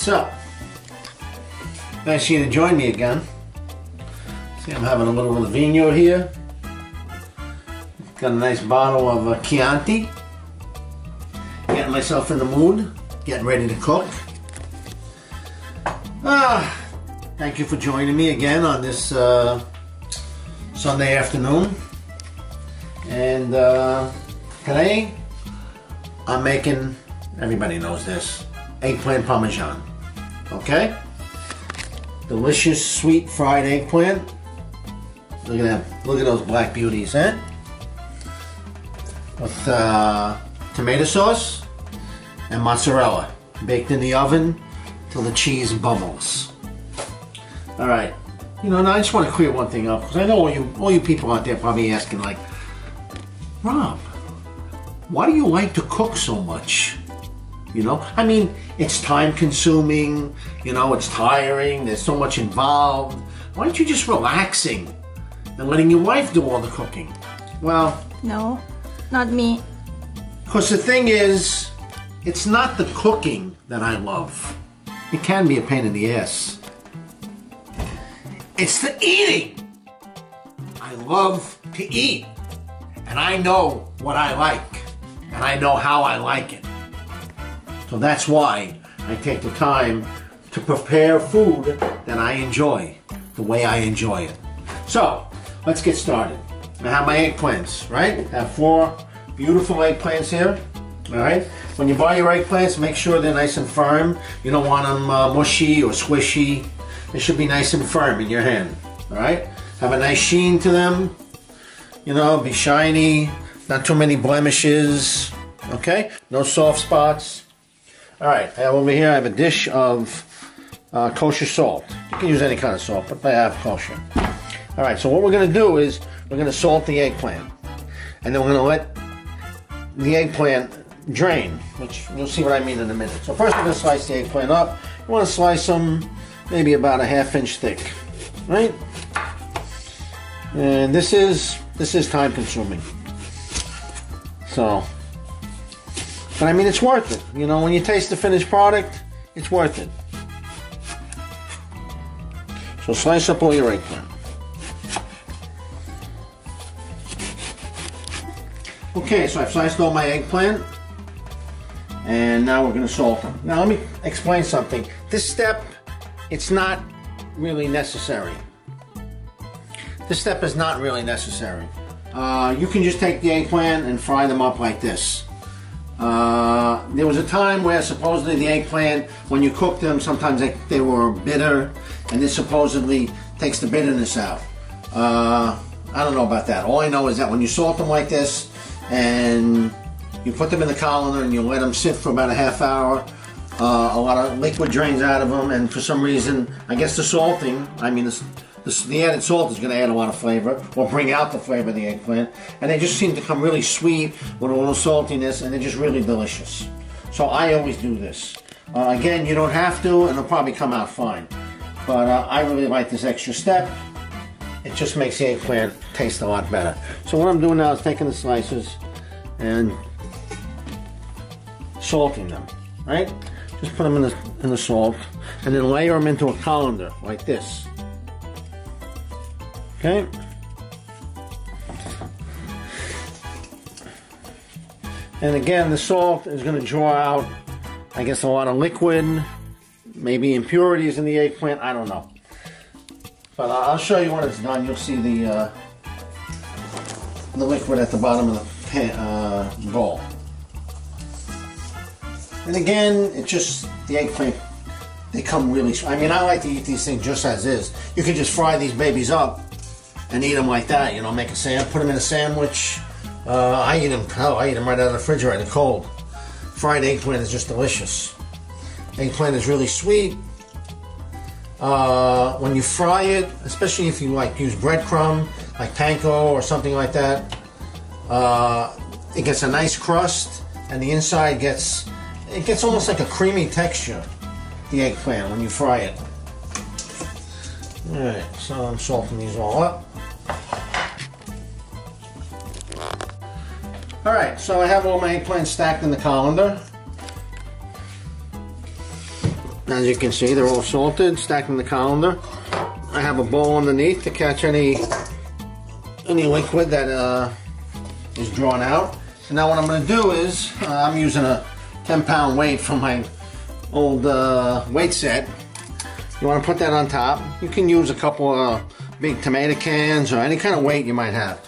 So, nice of you to join me again. See, I'm having a little Livigno here. Got a nice bottle of Chianti. Getting myself in the mood, getting ready to cook. Thank you for joining me again on this Sunday afternoon. And today I'm making, everybody knows this, eggplant parmesan. Okay? Delicious sweet fried eggplant. Look at that. Look at those black beauties, eh? With tomato sauce and mozzarella, baked in the oven till the cheese bubbles. All right, you know, now I just want to clear one thing up, because I know all you people out there probably asking, like, Rob, why do you like to cook so much? You know, I mean, it's time consuming, you know, it's tiring, there's so much involved. Why aren't you just relaxing and letting your wife do all the cooking? Well, no, not me. Because the thing is, it's not the cooking that I love. It can be a pain in the ass. It's the eating. I love to eat. And I know what I like. And I know how I like it. So that's why I take the time to prepare food that I enjoy, the way I enjoy it. So, let's get started. I have my eggplants, right? I have 4 beautiful eggplants here. All right? When you buy your eggplants, make sure they're nice and firm. You don't want them mushy or squishy. They should be nice and firm in your hand. All right? Have a nice sheen to them. You know, be shiny. Not too many blemishes. Okay? No soft spots. All right. I have over here, I have a dish of kosher salt. You can use any kind of salt, but I have kosher. All right. So what we're going to do is we're going to salt the eggplant. And then we're going to let the eggplant drain, which you'll see what I mean in a minute. So first we're going to slice the eggplant up. You want to slice them maybe about a ½ inch thick, right? And this is time consuming. So, but I mean, it's worth it. You know, when you taste the finished product, it's worth it. So slice up all your eggplant. Okay, so I've sliced all my eggplant. And now we're going to salt them. Now let me explain something. This step, it's not really necessary. This step is not really necessary. You can just take the eggplant and fry them up like this. There was a time where supposedly the eggplant, when you cook them, sometimes they were bitter, and this supposedly takes the bitterness out. I don't know about that. All I know is that when you salt them like this, and you put them in the colander and you let them sit for about a ½ hour. A lot of liquid drains out of them, and for some reason, I guess the salting, I mean the added salt is going to add a lot of flavor, or bring out the flavor of the eggplant. And they just seem to come really sweet with a little saltiness, and they're just really delicious. So I always do this. Again, you don't have to, and it'll probably come out fine. But I really like this extra step. It just makes the eggplant taste a lot better. So what I'm doing now is taking the slices and salting them, right? Just put them in the salt, and then layer them into a colander like this. Okay? And again, the salt is going to draw out, I guess, a lot of liquid, maybe impurities in the eggplant, I don't know. But I'll show you when it's done. You'll see the liquid at the bottom of the bowl. And again, it's just the eggplant, they come really, I mean, I like to eat these things just as is. You can just fry these babies up and eat them like that, you know, make a sandwich, put them in a sandwich. I eat them right out of the refrigerator, cold. Fried eggplant is just delicious. Eggplant is really sweet. When you fry it, especially if you like use breadcrumb, like panko or something like that, it gets a nice crust, and the inside gets almost like a creamy texture, the eggplant, when you fry it. Alright, so I'm salting these all up. Alright, so I have all my eggplants stacked in the colander. As you can see, they're all salted, stacked in the colander. I have a bowl underneath to catch any liquid that is drawn out. So now what I'm going to do is, I'm using a 10-pound weight from my old weight set. You want to put that on top. You can use a couple of big tomato cans or any kind of weight you might have.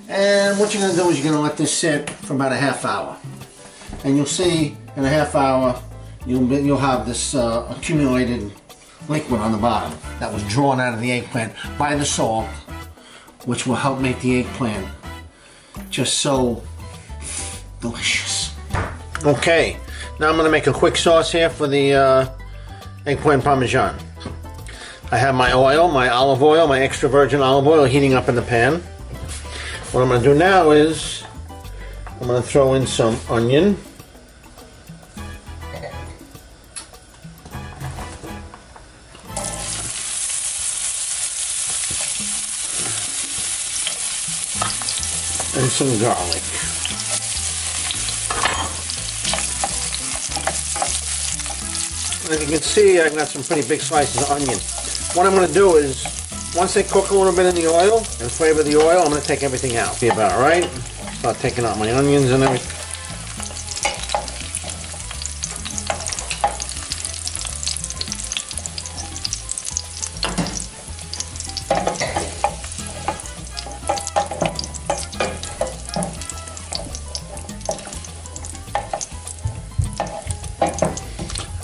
And what you're going to do is you're going to let this sit for about a half hour. And you'll see in a half hour, you'll have this accumulated liquid on the bottom that was drawn out of the eggplant by the salt, which will help make the eggplant just so delicious. Okay, now I'm going to make a quick sauce here for the eggplant parmesan. I have my oil, my olive oil, my extra virgin olive oil heating up in the pan. What I'm going to do now is I'm going to throw in some onion. And some garlic. As you can see, I've got some pretty big slices of onion. What I'm going to do is, once they cook a little bit in the oil and flavor the oil, I'm going to take everything out. Be about right. Start taking out my onions and everything.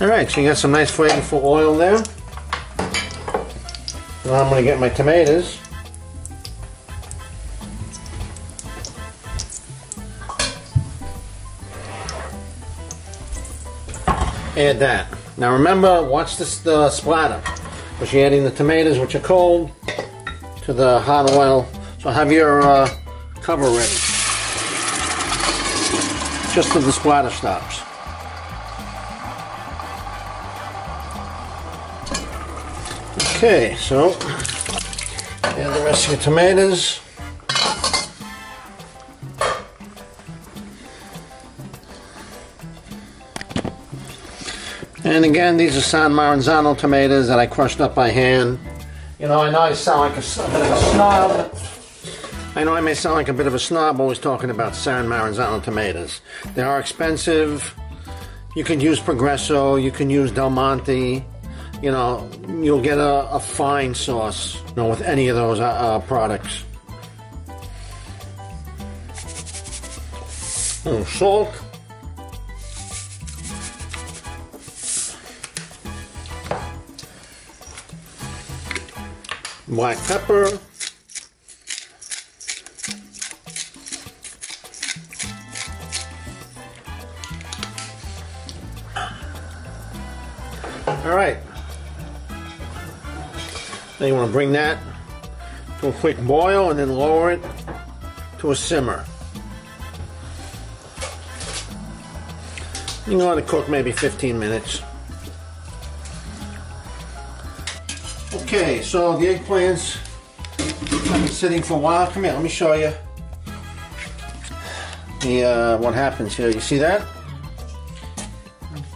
Alright, so you got some nice flavorful oil there. Now I'm going to get my tomatoes. Add that. Now remember, watch this splatter, because you're adding the tomatoes, which are cold, to the hot oil. So have your cover ready, just so the splatter stops. Okay, so add the rest of your tomatoes. And again, these are San Maranzano tomatoes that I crushed up by hand. You know, I know I sound like a bit of a snob. I know I may sound like a bit of a snob always talking about San Maranzano tomatoes. They are expensive. You can use Progresso, you can use Del Monte. You know, you'll get a fine sauce, you know, with any of those products. Salt. Black pepper. All right. Then you want to bring that to a quick boil and then lower it to a simmer. You can let it cook maybe 15 minutes. Okay, so the eggplants have been sitting for a while. Come here, let me show you what happens here. You see that?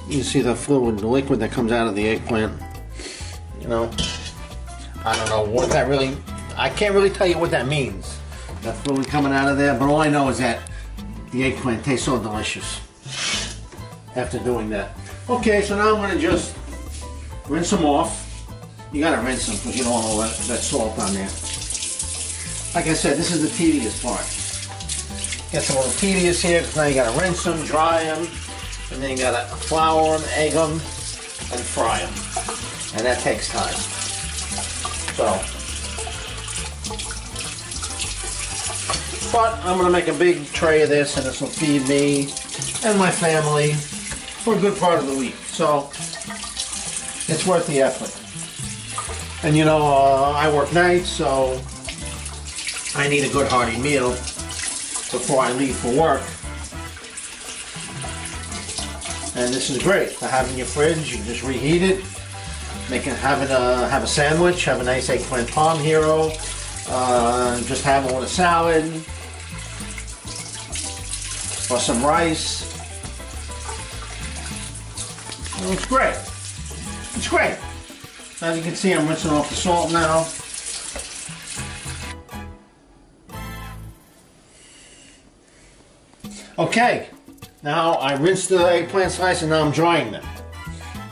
You see the fluid, the liquid that comes out of the eggplant. You know, I don't know what that really, I can't really tell you what that means. That fluid coming out of there, but all I know is that the eggplant tastes so delicious after doing that. Okay, so now I'm going to just rinse them off. You got to rinse them because you don't want all that salt on there. Like I said, this is the tedious part. Gets a little tedious here because now you got to rinse them, dry them, and then you got to flour them, egg them, and fry them. And that takes time. So, but I'm going to make a big tray of this, and this will feed me and my family for a good part of the week. So, it's worth the effort. And you know, I work nights, so I need a good hearty meal before I leave for work. And this is great to have in your fridge. You can just reheat it. Have a sandwich, have a nice eggplant parm hero, just have it with a salad, or some rice. It's great. It's great. As you can see, I'm rinsing off the salt now. Okay, now I rinsed the eggplant slice and now I'm drying them.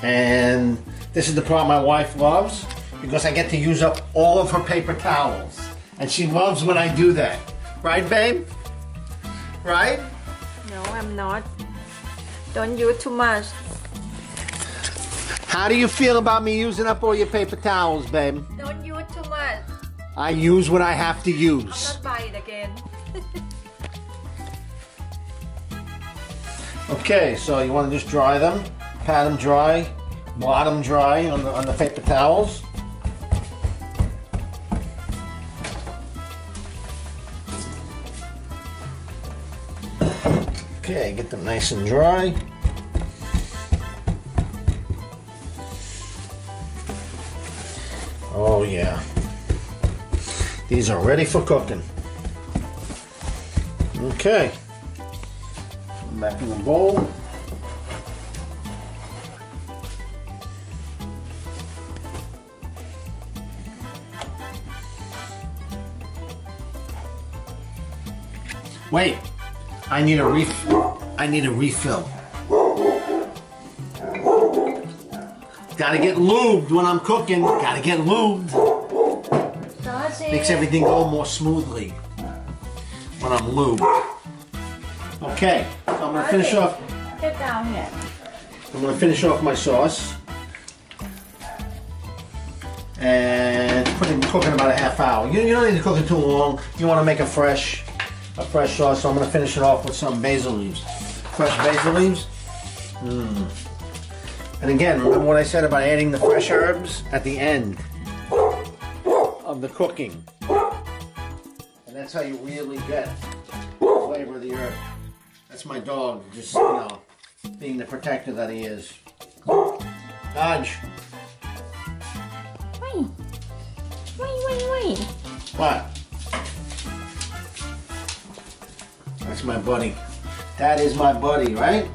And this is the part my wife loves because I get to use up all of her paper towels. And she loves when I do that. Right, babe? Right? No, I'm not. Don't use too much. How do you feel about me using up all your paper towels, babe? Don't use too much. I use what I have to I'll use. not buy it again. Okay, so you want to just dry them, pat them dry, blot them dry on the paper towels. Okay, get them nice and dry. Oh yeah, these are ready for cooking. Okay. Back in the bowl. Wait, I need a refill. Gotta get lubed when I'm cooking. Gotta get lubed. Makes everything go more smoothly when I'm lubed. Okay, so I'm gonna finish off. Get down here. I'm gonna finish off my sauce and put it cooking about a half hour. You don't need to cook it too long. You want to make a fresh sauce. So I'm gonna finish it off with some basil leaves, fresh basil leaves. And again, remember what I said about adding the fresh herbs at the end of the cooking, and that's how you really get the flavor of the herb. That's my dog, just, you know, being the protector that he is. Dodge. Wait. What? That's my buddy. That is my buddy, right?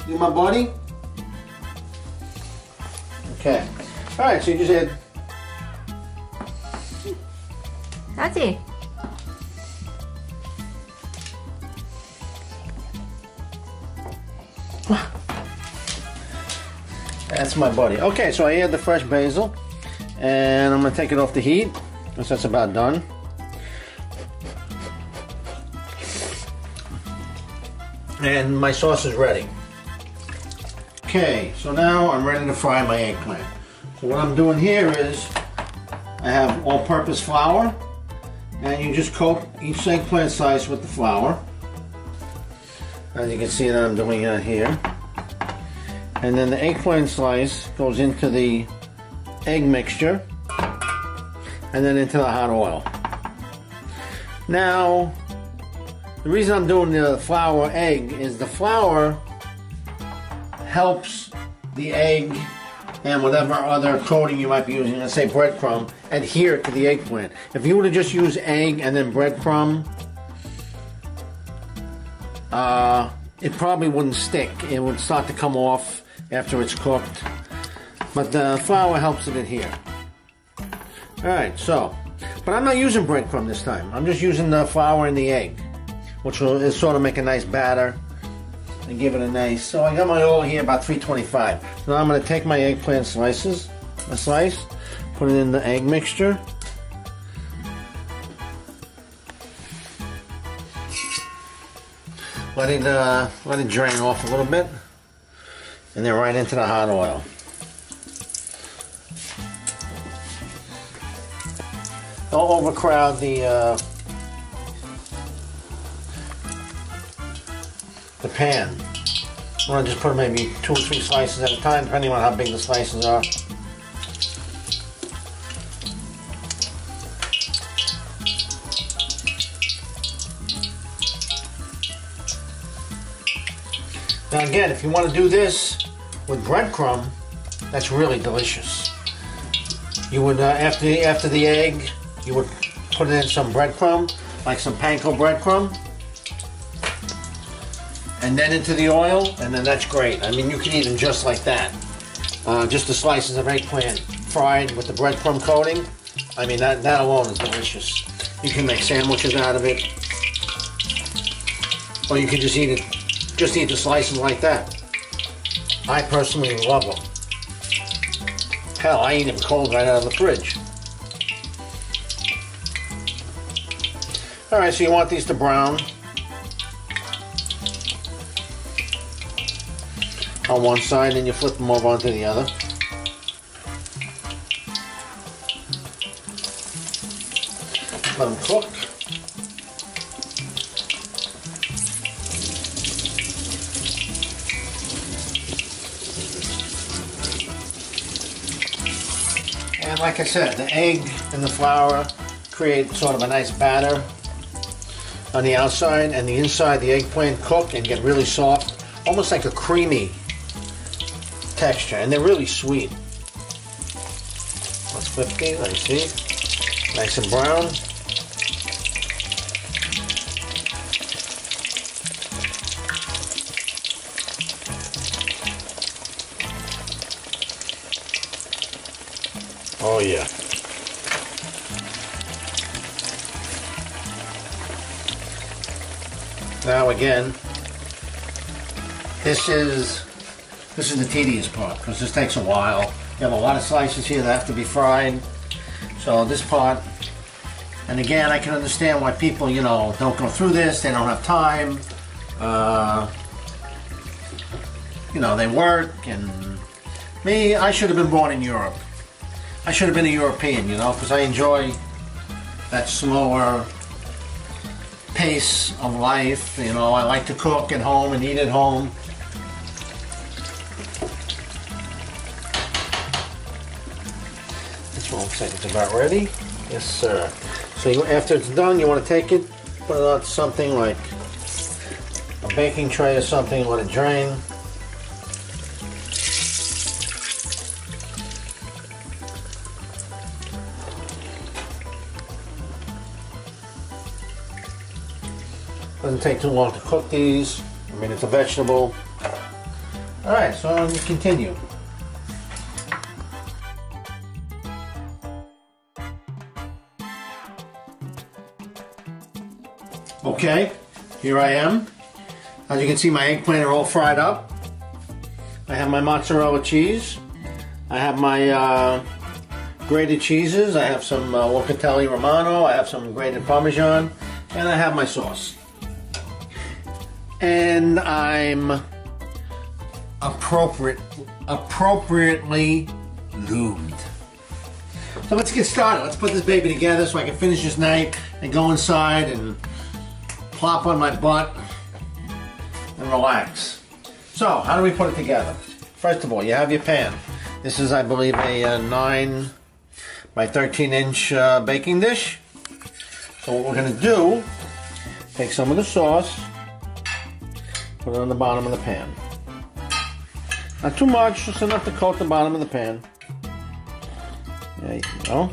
You my buddy? Okay. Alright, so you just add. That's it. That's my buddy. Okay, so I add the fresh basil, and I'm gonna take it off the heat, because that's about done. And my sauce is ready. Okay, so now I'm ready to fry my eggplant. So what I'm doing here is, I have all-purpose flour, and you just coat each eggplant slice with the flour. As you can see that I'm doing it here. And then the eggplant slice goes into the egg mixture and then into the hot oil. Now, the reason I'm doing the flour egg is the flour helps the egg and whatever other coating you might be using, let's say breadcrumb, adhere to the eggplant. If you were to just use egg and then breadcrumb, it probably wouldn't stick. It would start to come off after it's cooked, but the flour helps it adhere. Alright, so, but I'm not using breadcrumb this time. I'm just using the flour and the egg, which will sort of make a nice batter and give it a nice. So I got my oil here about 325. Now I'm going to take my eggplant slices, a slice, put it in the egg mixture. Let it drain off a little bit. And then right into the hot oil. Don't overcrowd the pan. I want to just put maybe 2 or 3 slices at a time, depending on how big the slices are. Now again, if you want to do this with breadcrumb, that's really delicious. You would, after the egg, you would put in some breadcrumb, like some panko breadcrumb, and then into the oil, and then that's great. I mean, you can eat them just like that. Just the slices of eggplant fried with the breadcrumb coating. I mean, that alone is delicious. You can make sandwiches out of it. Or you can just eat the slices like that. I personally love them. Hell, I eat them cold right out of the fridge. Alright, so you want these to brown on one side, and you flip them over onto the other. Let them cook. And like I said, the egg and the flour create sort of a nice batter on the outside, and the inside, the eggplant cook and get really soft, almost like a creamy texture, and they're really sweet. Let's flip these, let me see. Nice and brown. Oh yeah. Now again, this is the tedious part, because this takes a while. You have a lot of slices here that have to be fried. So this part, and again, I can understand why people, you know, don't go through this. They don't have time. You know, they work, and me, I should have been born in Europe. I should have been a European, you know, because I enjoy that slower pace of life. You know, I like to cook at home and eat at home. This one looks like it's about ready. Yes, sir. So after it's done, you want to take it, put it on something like a baking tray or something, let it drain. Doesn't take too long to cook these. I mean, it's a vegetable. Alright, so let me continue. Okay, here I am. As you can see, my eggplant are all fried up. I have my mozzarella cheese. I have my grated cheeses. I have some Locatelli Romano. I have some grated Parmesan. And I have my sauce. And I'm appropriately lubed. So let's get started. Let's put this baby together so I can finish this night and go inside and plop on my butt and relax. So, how do we put it together? First of all, you have your pan. This is, I believe, a 9 by 13 inch baking dish. So what we're going to do, take some of the sauce, put it on the bottom of the pan. Not too much, just enough to coat the bottom of the pan. There you go.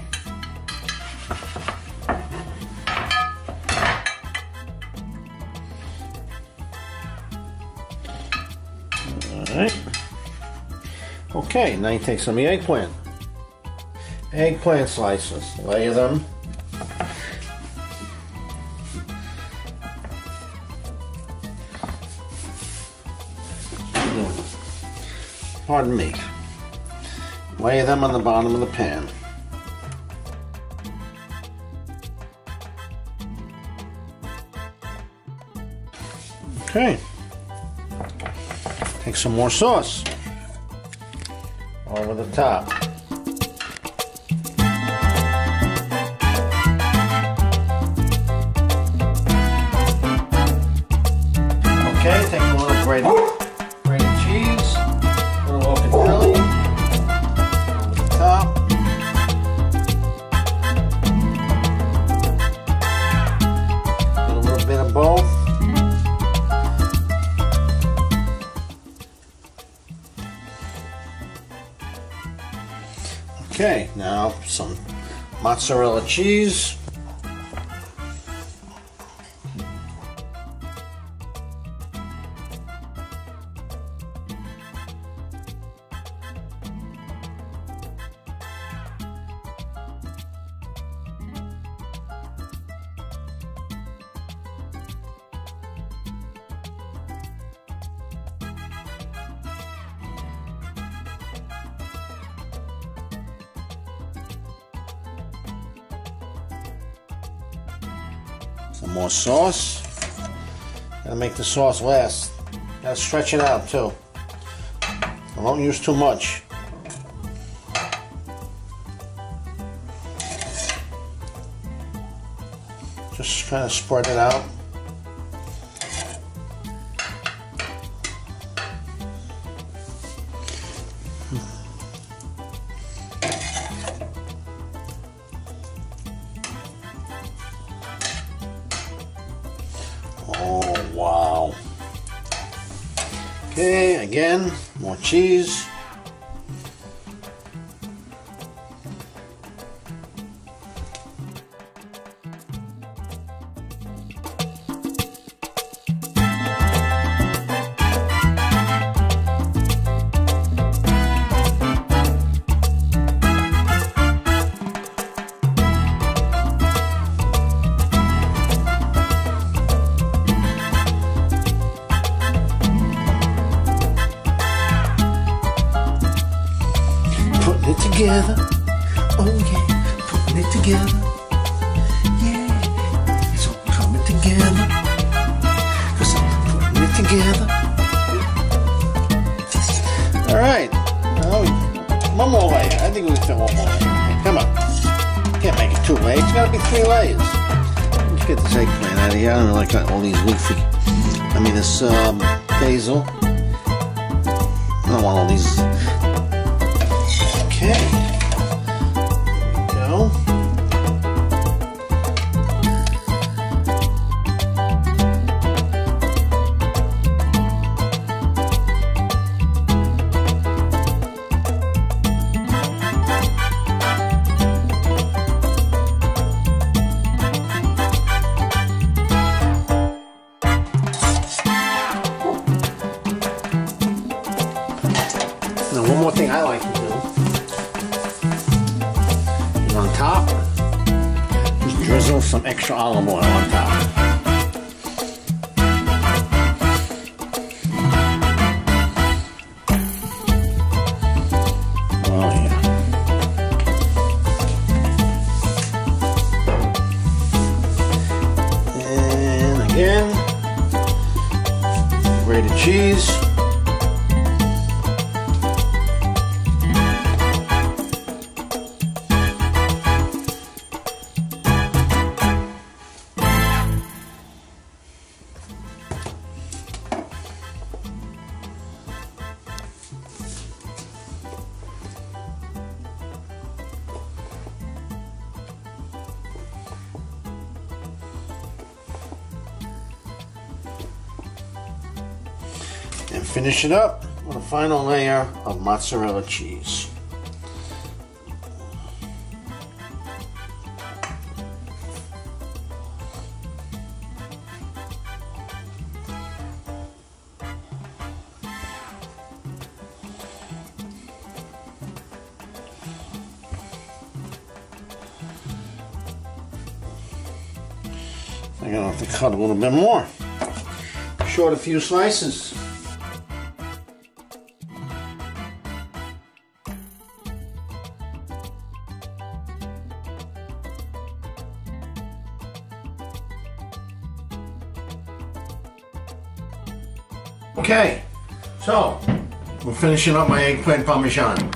Alright. Okay, now you take some of the eggplant. Eggplant slices. Layer them. Pardon me. Lay them on the bottom of the pan. Okay. Take some more sauce over the top. Okay, take a little grated cheese. Locatelli over the top. Get a little bit of both. Okay, now some mozzarella cheese. Some more sauce. Gotta make the sauce last. Gotta stretch it out too. I don't use too much. Just kind of spread it out. Oh, wow. Okay, again, more cheese. Putting it together, oh yeah, putting it together, yeah, it's all coming together, 'cause I'm putting it together. Alright, one more layer, I think we can fit one more layer. Come on, can't make it 2 layers, it's gotta be 3 layers. Let's get this eggplant out of here. I don't like all these leafy, this basil. I don't want all these. Okay, there we go. Now, one more thing I like to do is on top, just drizzle some extra olive oil on top. Oh yeah. And again, grated cheese. And finish it up with a final layer of mozzarella cheese. I'm gonna have to cut a little bit more. Short a few slices. Okay, so we're finishing up my eggplant parmesan.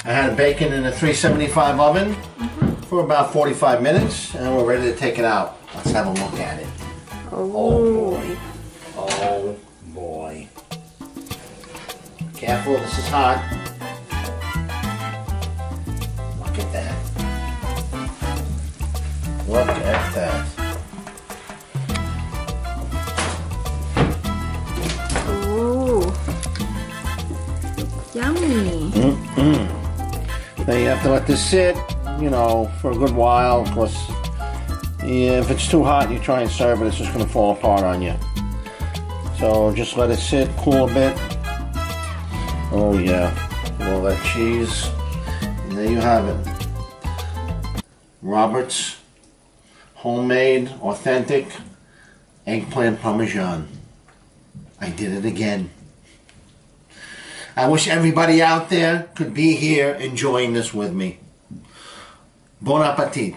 I had it baking in a 375 oven for about 45 minutes, and we're ready to take it out. Let's have a look at it. Oh boy. Oh boy. Careful, this is hot. Look at that. Look at that. Yummy. Now you have to let this sit, for a good while. Of course, if it's too hot, you try and serve it, it's just going to fall apart on you. So just let it sit, cool a bit. Oh yeah, all that cheese. And there you have it. Robert's homemade, authentic eggplant parmesan. I did it again. I wish everybody out there could be here enjoying this with me. Bon appetit.